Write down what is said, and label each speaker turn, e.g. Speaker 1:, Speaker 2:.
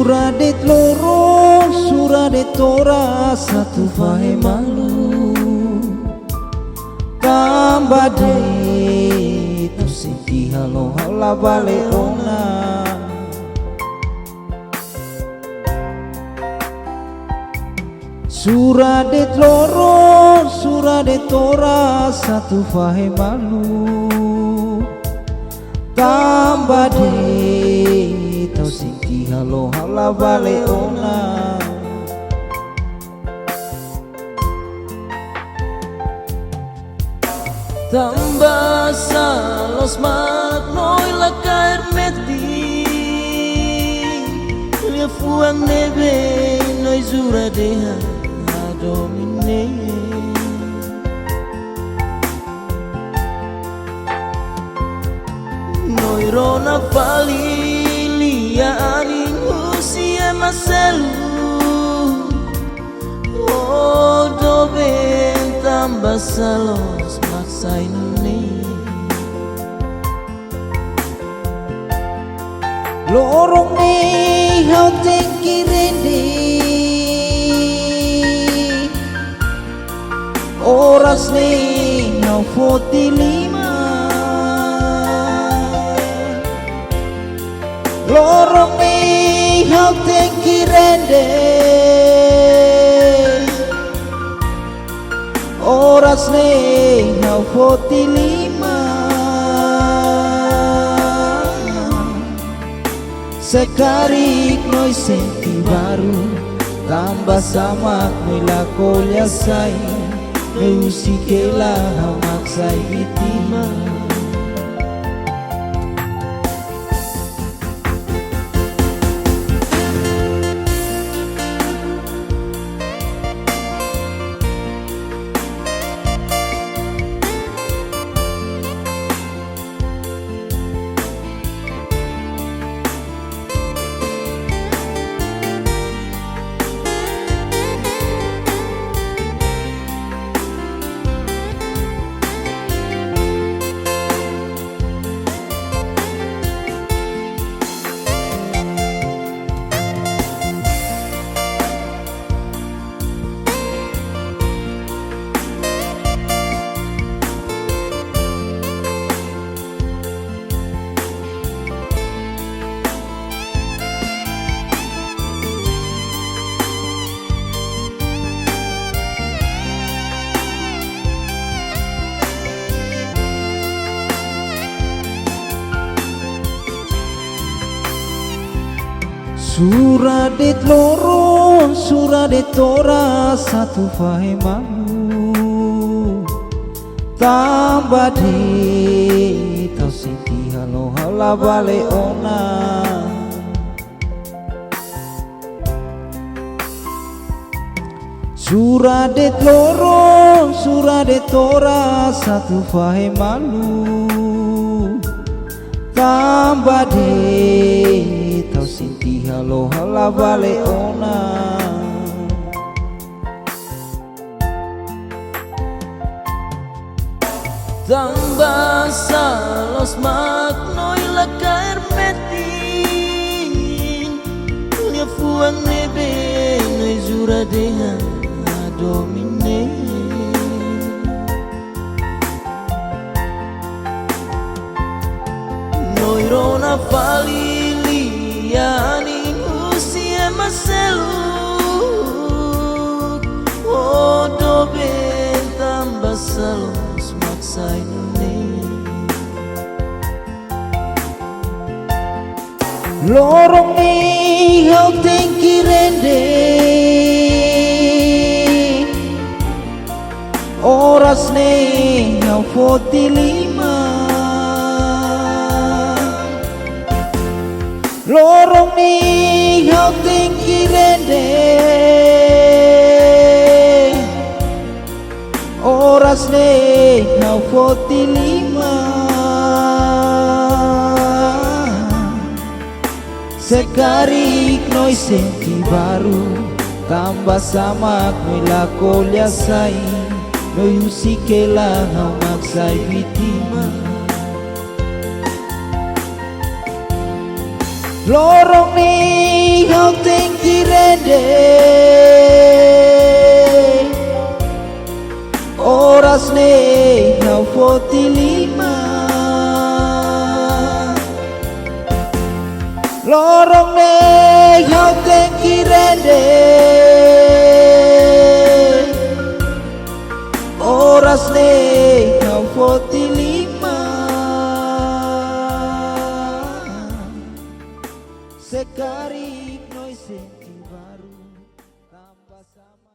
Speaker 1: Suradet loro, suradet tora satu fahe malu. Tambah deh tu siti halo hala bale ona. Suradet loro, suradet tora satu fahe malu. Tambah deh tau siti halo hala bale ona. Tambah salos magnoi la caer meti Lia fuang neve noi zura deha a domine Noi rona fali lia aning usia maselu Oh dove tambah salos sainune lorong ni hau tengki rende oras ni hau 45 lorong ni hau tengki rende oras ni hau 45 Sekarik noi senti baru tambah sama noi la kolya sai noi usikela hau maksai vitima Suradet loro, suradet tora satu fahe malu. Tambah deh tau siti halo hala bale ona. Suradet loro, suradet tora satu fahe malu. Tambah deh tau siti halo hala bale ona. Tambah salos magnoi la caer metin Lia fuang nebe noi zura deha a domine Noi rona fali liani usia maseluk Oh dobe tambah salos maksai nune Lorong ni hau tengki rende Oras ni hau 45 Lorong ni hau tengki rende Oras ni hau 45 Sekarik noi senti baru Tambah sama noi la kolya sai Noi usikela hau maksai vitima Lorong ni hau tinggi rende Oras ni hau 45 Lorong ni hau tinggi rende Oras ni hau 45 Sekarik noi senti baru tambah sama